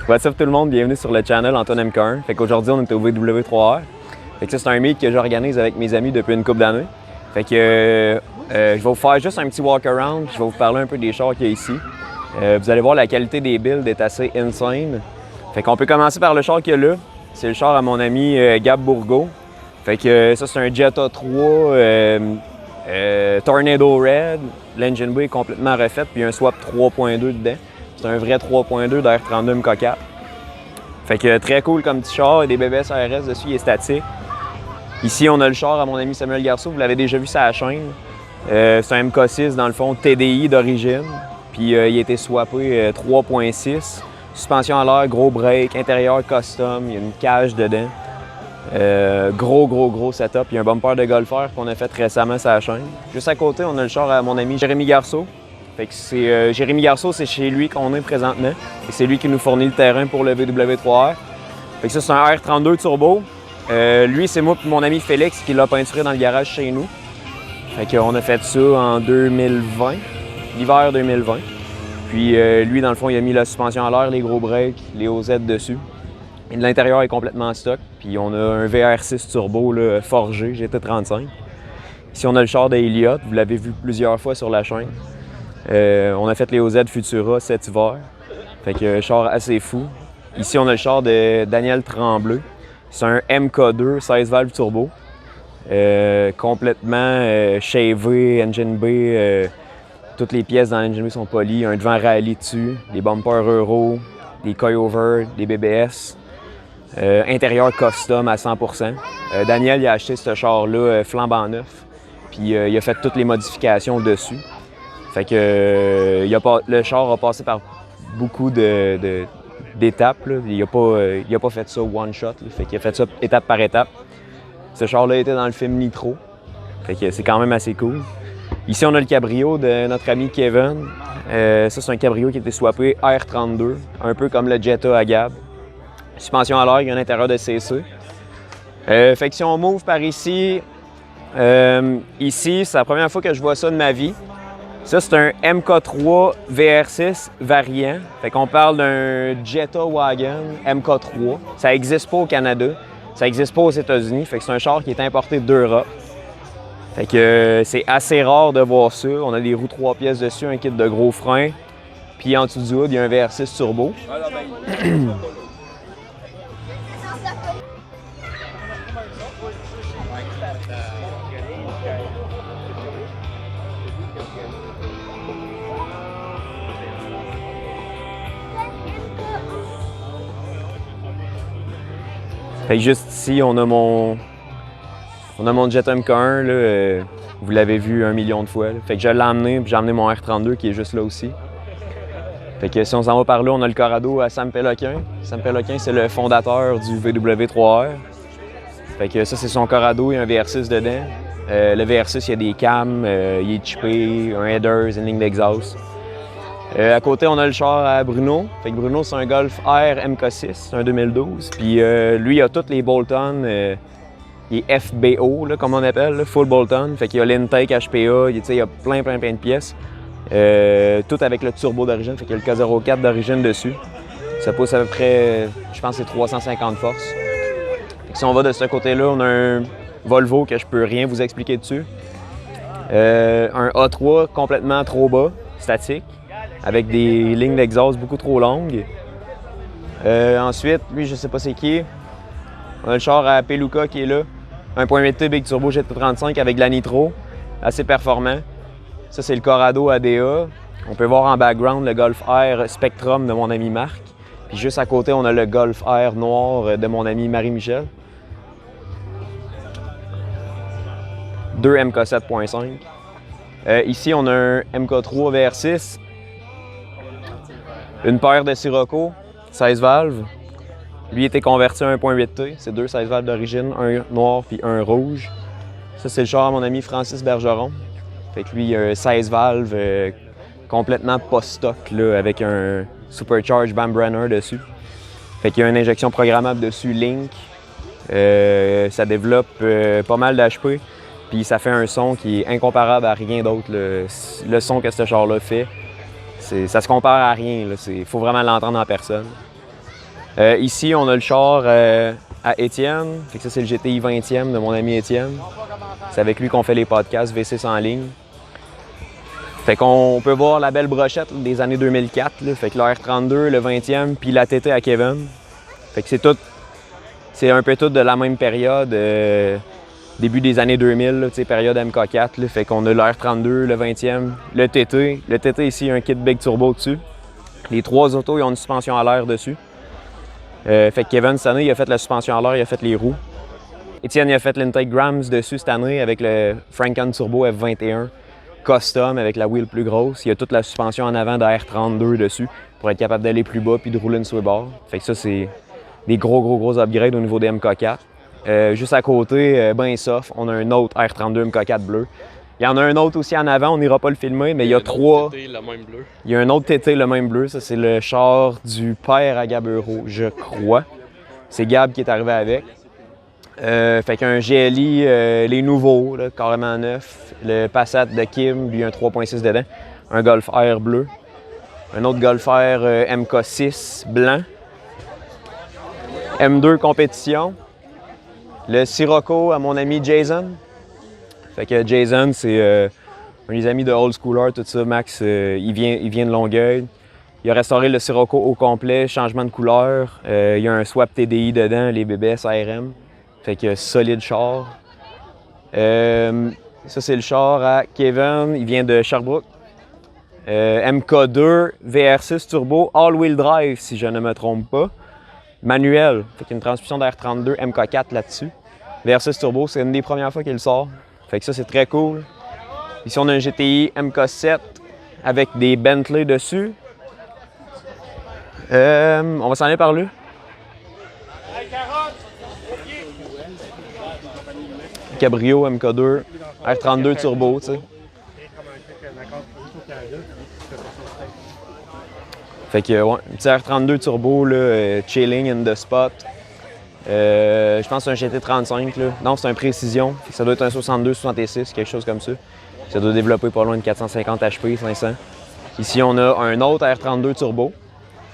What's up tout le monde, bienvenue sur le channel Antoine MK1. Fait qu'aujourd'hui on est au VW3R. Fait que ça c'est un meet que j'organise avec mes amis depuis une couple d'années. Fait que je vais vous faire juste un petit walk-around, je vais vous parler un peu des chars qu'il y a ici. Vous allez voir la qualité des builds est assez insane. Fait qu'on peut commencer par le char qu'il y a là. C'est le char à mon ami Gab Bourgault. Fait que ça c'est un Jetta 3 Tornado Red. L'engine bay est complètement refait puis un swap 3.2 dedans. C'est un vrai 3.2 d'R32 MK4. Fait que très cool comme petit char, il y a des BBS ARS dessus, il est statique. Ici, on a le char à mon ami Samuel Garceau, vous l'avez déjà vu sur la chaîne. C'est un MK6 dans le fond TDI d'origine. Puis il a été swappé 3.6. Suspension à l'air, gros break, intérieur custom, il y a une cage dedans. Gros setup. Il y a un bumper de golfeur qu'on a fait récemment sur la chaîne. Juste à côté, on a le char à mon ami Jérémy Garceau. Fait que c'est Jérémy Garceau, c'est chez lui qu'on est présentement. Et c'est lui qui nous fournit le terrain pour le VW3R. Fait que ça, c'est un R32 turbo. Lui, c'est moi et mon ami Félix qui l'a peinturé dans le garage chez nous. Fait qu'on a fait ça en 2020, l'hiver 2020. Puis lui, dans le fond, il a mis la suspension à l'air, les gros breaks, les OZ dessus. Et l'intérieur est complètement stock. Puis on a un VR6 turbo là, forgé, GT35. Ici, on a le char d'Eliott, vous l'avez vu plusieurs fois sur la chaîne. On a fait les OZ Futura cet hiver. Fait que char assez fou. Ici, on a le char de Daniel Tremblay. C'est un MK2 16 valves turbo. Complètement shavé, engine bay. Toutes les pièces dans l'engine bay sont polies. Un devant rallye dessus, des bumpers Euro, des coilovers, des BBS. Intérieur custom à 100%. Daniel il a acheté ce char-là flambant neuf. Puis il a fait toutes les modifications dessus. Fait que le char a passé par beaucoup d'étapes. Il n'a pas fait ça one shot. Fait qu'il a fait ça étape par étape. Ce char-là était dans le film Nitro. Fait que c'est quand même assez cool. Ici, on a le cabrio de notre ami Kevin. Ça, c'est un cabrio qui a été swappé R32, un peu comme le Jetta à Gab. Suspension à l'air, il y a un intérieur de CC. Fait que si on move par ici, c'est la première fois que je vois ça de ma vie. Ça, c'est un MK3 VR6 variant. Fait qu'on parle d'un Jetta Wagon MK3. Ça n'existe pas au Canada. Ça n'existe pas aux États-Unis. Fait que c'est un char qui est importé d'Europe. Fait que c'est assez rare de voir ça. On a des roues 3 pièces dessus, un kit de gros freins. Puis en dessous du hood, il y a un VR6 turbo. Fait que juste ici, on a mon Jetta MK1, là, vous l'avez vu 1 million de fois. Là. Fait que je l'ai emmené, puis j'ai emmené mon R32 qui est juste là aussi. Fait que si on s'en va par là, on a le Corrado à Sam Péloquin. Sam Péloquin, c'est le fondateur du VW3R. Fait que ça, c'est son Corrado, il y a un VR6 dedans. Le VR6, il y a des cams, il est chippé, un header, une ligne d'exhaust. À côté, on a le char à Bruno. Fait que Bruno, c'est un Golf R MK6, c'est un 2012. Puis lui, il a toutes les bolt-on, il est FBO, là, comme on appelle, là, full bolt-on. Fait qu'il y a l'intake HPA, il y a plein de pièces. Tout avec le turbo d'origine, fait qu'il y a le K04 d'origine dessus. Ça pousse à peu près, je pense que c'est 350 forces. Fait que si on va de ce côté-là, on a un Volvo que je peux rien vous expliquer dessus. Un A3 complètement trop bas, statique, avec des lignes d'exhaust beaucoup trop longues. Ensuite, lui, je sais pas c'est qui. On a le char à Peluca qui est là. 1.8T Big Turbo GT35 avec de la Nitro, assez performant. Ça, c'est le Corrado ADA. On peut voir en background le Golf R Spectrum de mon ami Marc. Puis juste à côté, on a le Golf R noir de mon ami Marie-Michel. 2 MK 7.5. Ici, on a un MK3 VR6. Une paire de Sirocco, 16 valves. Lui était converti à 1.8T. C'est 2 16 valves d'origine, un noir puis un rouge. Ça, c'est le char à mon ami Francis Bergeron. Fait que lui, il a un 16 valves complètement post-stock avec un Supercharged Bambrenner dessus. Fait qu'il y a une injection programmable dessus, Link. Ça développe pas mal d'HP. Puis ça fait un son qui est incomparable à rien d'autre. Le son que ce char-là fait, ça se compare à rien. Il faut vraiment l'entendre en personne. Ici, on a le char à Étienne. Fait que ça, c'est le GTI 20e de mon ami Étienne. C'est avec lui qu'on fait les podcasts V6 en ligne. Fait qu'on peut voir la belle brochette là, des années 2004. Là. Fait que le R32, le 20e, puis la TT à Kevin. Fait que c'est un peu tout de la même période. Début des années 2000, là, période MK4. Là. Fait qu'on a le R32, le 20e, le TT. Le TT ici, un kit Big Turbo dessus. Les 3 autos, ils ont une suspension à l'air dessus. Fait que Kevin, cette année, il a fait la suspension à l'air, il a fait les roues. Étienne, il a fait l'intake Grams dessus cette année avec le Franken Turbo F21 custom avec la wheel plus grosse. Il y a toute la suspension en avant de R32 dessus pour être capable d'aller plus bas puis de rouler une swaybar. Fait que ça, c'est des gros upgrades au niveau des MK4. Juste à côté, ben soft, on a un autre R32 MK4 bleu. Il y en a un autre aussi en avant, on n'ira pas le filmer, mais il y a 3. TT, le même bleu. Il y a un autre TT, le même bleu. Ça, c'est le char du père à Gab Euro, je crois. C'est Gab qui est arrivé avec. Fait qu'un GLI, les nouveaux, là, carrément neuf. Le Passat de Kim, lui, un 3.6 dedans. Un Golf R bleu. Un autre Golf R MK6 blanc. M2 compétition. Le Sirocco à mon ami Jason. Fait que Jason, c'est un des amis de Old Schooler, tout ça. Max, il vient de Longueuil. Il a restauré le Sirocco au complet, changement de couleur. Il y a un swap TDI dedans, les BBS ARM. Fait que solide char. Ça, c'est le char à Kevin. Il vient de Sherbrooke. MK2 VR6 turbo, all-wheel drive, si je ne me trompe pas. Manuel. Fait qu'il y a une transmission d'R32 MK4 là-dessus. VR6 turbo, c'est une des premières fois qu'il le sort. Fait que ça, c'est très cool. Ici, on a un GTI MK7 avec des Bentley dessus. On va s'en aller par là. Cabrio MK2, R32 turbo, tu sais. Fait que, ouais, un petit R32 turbo, là, chilling in the spot. Je pense que c'est un GT35, là. Non, c'est un Précision. Ça doit être un 62-66, quelque chose comme ça. Ça doit développer pas loin de 450 HP, 500. Ici, on a un autre R32 turbo.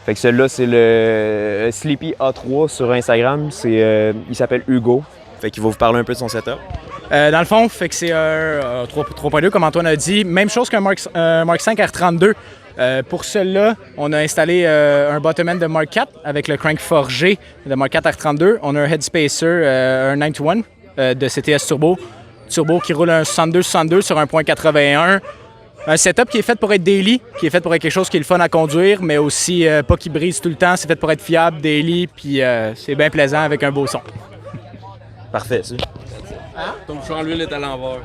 Fait que celui-là, c'est le Sleepy A3 sur Instagram. Il s'appelle Hugo. Fait qu'il va vous parler un peu de son setup. Dans le fond, fait que c'est un 3.2, comme Antoine a dit. Même chose qu'un Mark 5 R32. Pour celui-là, on a installé un bottom end de Mark 4 avec le crank forgé de Mark 4 R32. On a un headspacer, un 921 de CTS Turbo qui roule un 62-62 sur un .81. Un setup qui est fait pour être daily, qui est fait pour être quelque chose qui est le fun à conduire, mais aussi pas qui brise tout le temps. C'est fait pour être fiable, daily, puis c'est bien plaisant avec un beau son. Parfait, ça. Ton bouchon à l'huile est à l'envers.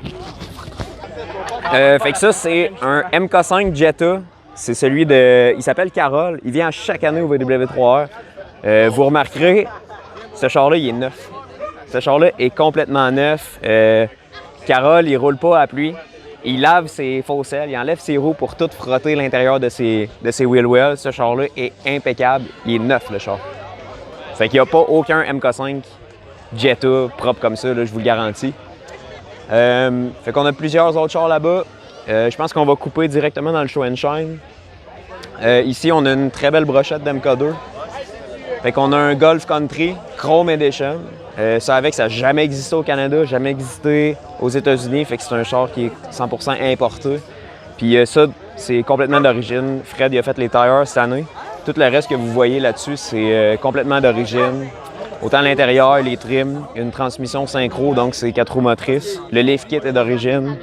Fait que ça, c'est un MK5 Jetta. C'est celui de... Il s'appelle Carole. Il vient chaque année au VW3R. Vous remarquerez, ce char-là, il est neuf. Ce char-là est complètement neuf. Carole, il roule pas à pluie. Il lave ses fausses-ailes, il enlève ses roues pour tout frotter l'intérieur de ses wheel wells. Ce char-là est impeccable. Il est neuf, le char. Fait qu'il n'y a pas aucun MK5 Jetta propre comme ça, là, je vous le garantis. Fait qu'on a plusieurs autres chars là-bas. Je pense qu'on va couper directement dans le Show and Shine. Ici, on a une très belle brochette d'MK2. Fait qu'on a un Golf Country Chrome Edition. Ça n'a jamais existé au Canada, jamais existé aux États-Unis. Fait que c'est un char qui est 100% importé. Puis ça, c'est complètement d'origine. Fred, il a fait les tires cette année. Tout le reste que vous voyez là-dessus, c'est complètement d'origine. Autant l'intérieur, les trims, une transmission synchro, donc c'est 4 roues motrices. Le lift kit est d'origine.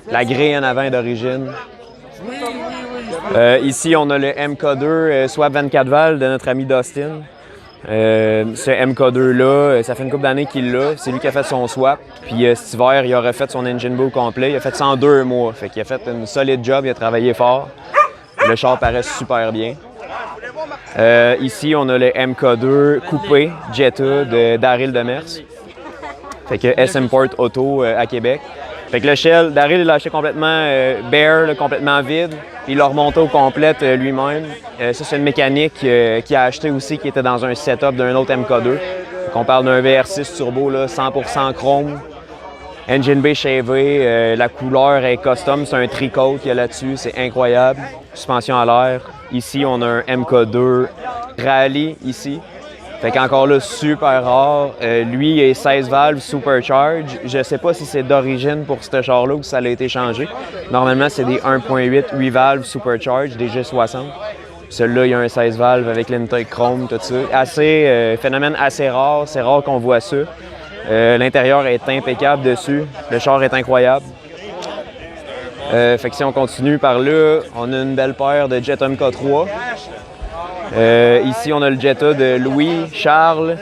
La grille en avant est d'origine. Ici, on a le MK2 Swap 24 valves de notre ami Dustin. Ce MK2-là, ça fait une couple d'années qu'il l'a. C'est lui qui a fait son swap. Puis cet hiver, il a refait son engine bay au complet. Il a fait ça en 2 mois. Fait qu'il a fait une solide job, il a travaillé fort. Le char paraît super bien. Ici, on a le MK2 coupé Jetta de Daryl Demers. Fait que S-Import Auto à Québec. Fait que le shell, Daryl l'a acheté complètement bare, là, complètement vide. Puis il l'a remonté au complet lui-même. Ça, c'est une mécanique qu'il a acheté aussi, qui était dans un setup d'un autre MK2. Fait qu'on parle d'un VR6 turbo, là, 100% chrome. Engine bay shavé, la couleur est custom, c'est un tricoat qu'il y a là-dessus, c'est incroyable. Suspension à l'air. Ici, on a un MK2 Rally ici. Fait qu'encore là, super rare. Lui, il est 16 valves Supercharge. Je sais pas si c'est d'origine pour ce char-là ou si ça a été changé. Normalement, c'est des 1.8 8 valves Supercharge, des G60. Celui-là, il y a un 16 valves avec l'intake chrome, tout ça. Phénomène assez rare, c'est rare qu'on voit ça. L'intérieur est impeccable dessus. Le char est incroyable. Fait que si on continue par là, on a une belle paire de Jetta MK3. Ici, on a le Jetta de Louis, Charles.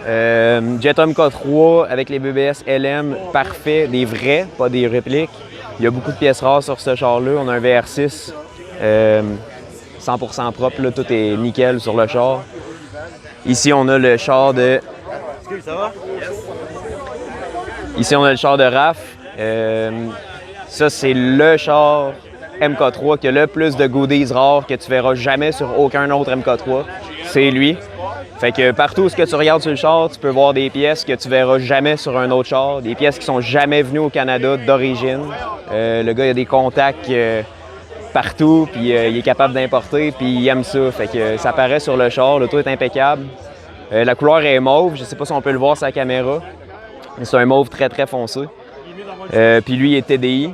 Jetta MK3 avec les BBS LM parfait, des vrais, pas des répliques. Il y a beaucoup de pièces rares sur ce char-là. On a un VR6 100% propre, là, tout est nickel sur le char. Ici, on a le char de... Ici, on a le char de RAF. Ça, c'est le char MK3 qui a le plus de goodies rares que tu verras jamais sur aucun autre MK3. C'est lui. Fait que partout où tu regardes sur le char, tu peux voir des pièces que tu verras jamais sur un autre char, des pièces qui sont jamais venues au Canada d'origine. Le gars, il a des contacts partout, puis il est capable d'importer, puis il aime ça. Fait que ça paraît sur le char, l'auto est impeccable. La couleur est mauve, je sais pas si on peut le voir sur la caméra. C'est un mauve très très foncé. Puis lui, il est TDI.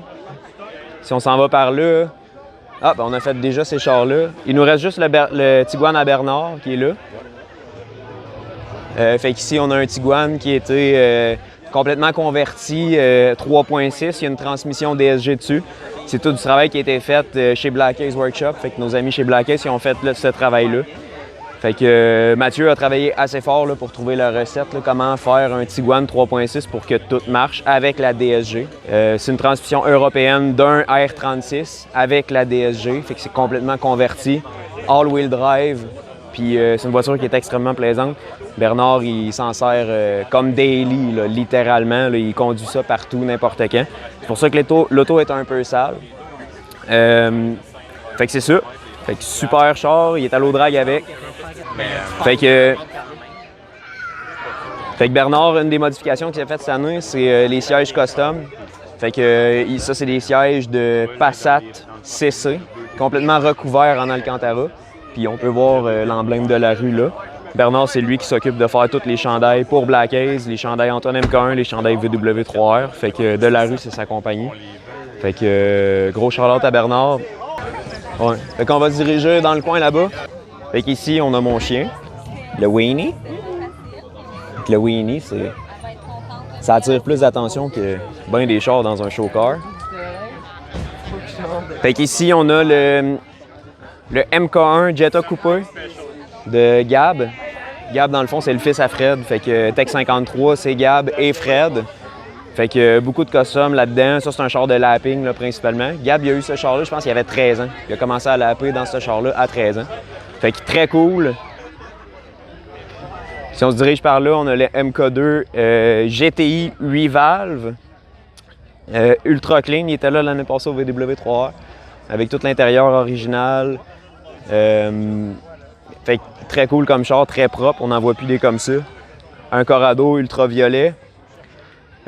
Si on s'en va par là, on a fait déjà ces chars-là. Il nous reste juste le Tiguan à Bernard qui est là. Fait qu'ici, on a un Tiguan qui a été complètement converti 3.6. Il y a une transmission DSG dessus. C'est tout du travail qui a été fait chez Black Ace Workshop. Fait que nos amis chez Black Ace, ils ont fait ce travail-là. Fait que Mathieu a travaillé assez fort là, pour trouver la recette, là, comment faire un Tiguan 3.6 pour que tout marche avec la DSG. C'est une transmission européenne d'un R36 avec la DSG, fait que c'est complètement converti, all-wheel drive, puis c'est une voiture qui est extrêmement plaisante. Bernard, il s'en sert comme daily, là, littéralement, là, il conduit ça partout, n'importe quand. C'est pour ça que l'auto est un peu sale. Fait que c'est ça. Fait que super char, il est à l'eau drag avec. Fait que Bernard, une des modifications qu'il a faites cette année, c'est les sièges custom. Fait que ça, c'est des sièges de Passat CC, complètement recouverts en Alcantara. Puis on peut voir l'emblème de la rue là. Bernard, c'est lui qui s'occupe de faire tous les chandails pour Black Ace, les chandails Antoine MK1, les chandails VW3R. Fait que de la rue, c'est sa compagnie. Fait que gros shout-out à Bernard. Ouais. Fait qu'on va se diriger dans le coin là-bas. Fait qu'ici, on a mon chien, le Weenie. Le Weenie, ça attire plus d'attention que bien des chars dans un show car. Fait qu'ici, on a le MK1 Jetta Coupé de Gab. Gab, dans le fond, c'est le fils à Fred. Fait que Tech 53, c'est Gab et Fred. Fait que beaucoup de custom là-dedans. Ça, c'est un char de lapping, là, principalement. Gab, il a eu ce char-là, je pense qu'il avait 13 ans. Il a commencé à lapper dans ce char-là à 13 ans. Fait que très cool. Si on se dirige par là, on a le MK2 GTI 8 valves. Ultra clean, il était là l'année passée au VW3R. Avec tout l'intérieur original. Fait que très cool comme char, très propre. On n'en voit plus des comme ça. Un Corrado ultraviolet.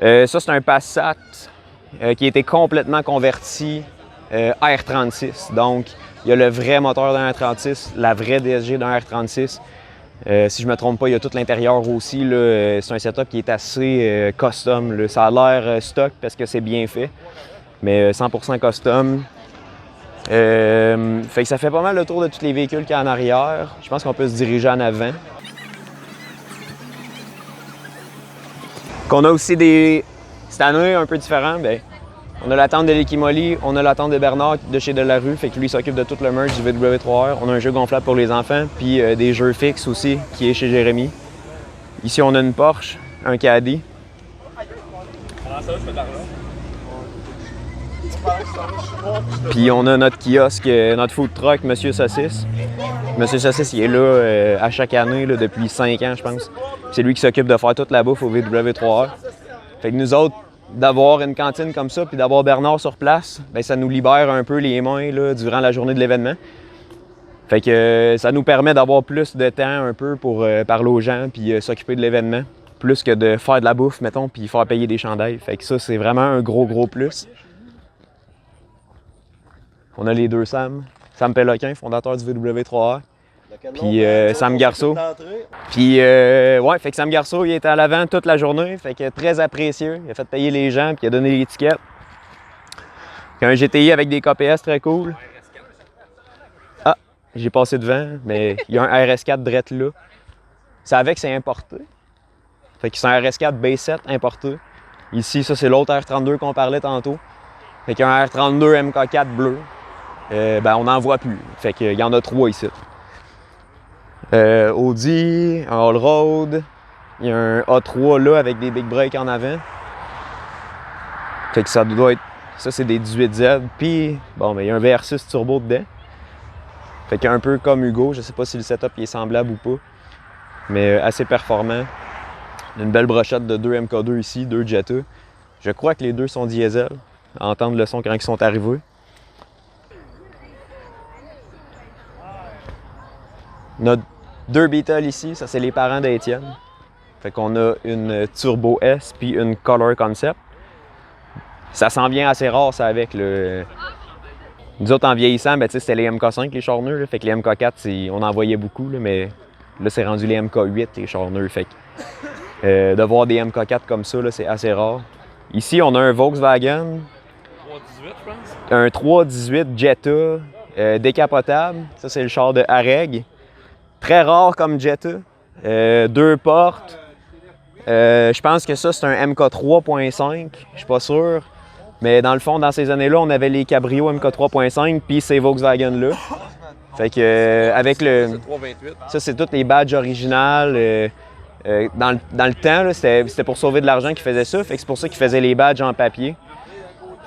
Ça, c'est un Passat qui a été complètement converti R36. Donc, il y a le vrai moteur d'un R36, la vraie DSG d'un R36. Si je ne me trompe pas, il y a tout l'intérieur aussi. C'est un setup qui est assez custom. Là. Ça a l'air stock parce que c'est bien fait, mais 100% custom. Fait que ça fait pas mal le tour de tous les véhicules qu'il y a en arrière. Je pense qu'on peut se diriger en avant. Qu'on a aussi cette année un peu différent, on a la tente de l'Equimoli, on a la tente de Bernard de chez Delarue, fait que lui il s'occupe de tout le merch du VW3R. On a un jeu gonflable pour les enfants, puis des jeux fixes aussi qui est chez Jérémy. Ici on a une Porsche, un Caddy. Puis on a notre kiosque, notre food truck, Monsieur Saucisse. Monsieur Saucisse, il est là à chaque année là, depuis 5 ans, je pense. C'est lui qui s'occupe de faire toute la bouffe au VW3R. Fait que nous autres, d'avoir une cantine comme ça, puis d'avoir Bernard sur place, ça nous libère un peu les mains là, durant la journée de l'événement. Fait que ça nous permet d'avoir plus de temps un peu pour parler aux gens, puis s'occuper de l'événement, plus que de faire de la bouffe, mettons, puis faire payer des chandails. Fait que ça, c'est vraiment un gros plus. On a les deux Sam Sam Péloquin, fondateur du VW3R. Puis Sam Garceau. Puis ouais, fait que Sam Garceau, il était à l'avant toute la journée, fait que très apprécié. Il a fait payer les gens, puis il a donné l'étiquette. Un GTI avec des KPS très cool. Ah, j'ai passé devant, mais il y a un RS4 drette là. C'est avec, c'est importé. Fait que c'est un RS4 B7 importé. Ici, ça c'est l'autre R32 qu'on parlait tantôt. Fait qu'il y a un R32 MK4 bleu. Ben on n'en voit plus. Fait qu'il y en a 3 ici. Audi, un Allroad, il y a un A3 là avec des big brakes en avant. Fait que ça doit être, ça c'est des 18Z, puis bon, mais il y a un VR6 turbo dedans. Fait qu'un peu comme Hugo, je sais pas si le setup est semblable ou pas, mais assez performant. Une belle brochette de 2 MK2 ici, 2 Jetta. Je crois que les deux sont diesel, à entendre le son quand ils sont arrivés. Notre 2 Beetle ici, ça c'est les parents d'Étienne. Fait qu'on a une Turbo S puis une Color Concept. Ça s'en vient assez rare ça avec le. Nous autres en vieillissant, ben, c'était les MK5 les chars neufs. Fait que les MK4, on en voyait beaucoup, là, mais là c'est rendu les MK8 les chars neufs. Fait que de voir des MK4 comme ça, c'est assez rare. Ici on a un Volkswagen. 318 je pense. Un 318 Jetta décapotable. Ça c'est le char de Hareg. Très rare comme Jetta. 2 portes. Je pense que ça, c'est un MK3.5. Je suis pas sûr. Mais dans le fond, dans ces années-là, on avait les cabrios MK3.5 puis ces Volkswagen-là. Fait que avec le. C'est 328. Ça, c'est tous les badges originales. Dans le temps, c'était pour sauver de l'argent qu'ils faisaient ça. Fait que c'est pour ça qu'ils faisaient les badges en papier.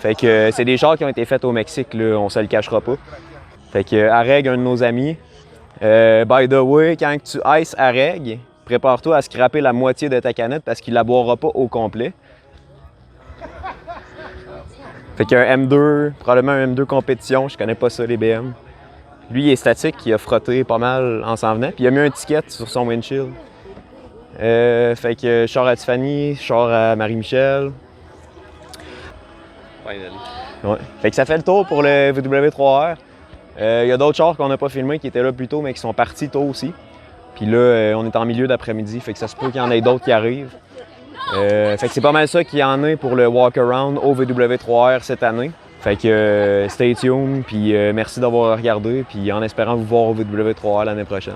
Fait que c'est des chars qui ont été faits au Mexique, là, on se le cachera pas. Fait que Hareg, un de nos amis. By the way, quand tu ices Hareg, prépare-toi à scraper la moitié de ta canette parce qu'il la boira pas au complet. Fait qu'il y a un M2, probablement un M2 compétition, je connais pas ça les BM. Lui il est statique, il a frotté pas mal en s'en venant, puis il a mis un ticket sur son windshield. Fait que char à Tiffany, char à Marie-Michel. Finally. Ouais. Fait que ça fait le tour pour le VW3R. Il y a d'autres chars qu'on n'a pas filmés qui étaient là plus tôt, mais qui sont partis tôt aussi. Puis là, on est en milieu d'après-midi, fait que ça se peut qu'il y en ait d'autres qui arrivent. Fait que c'est pas mal ça qu'il y en a pour le walk-around au VW3R cette année. Fait que stay tuned, puis merci d'avoir regardé, puis en espérant vous voir au VW3R l'année prochaine.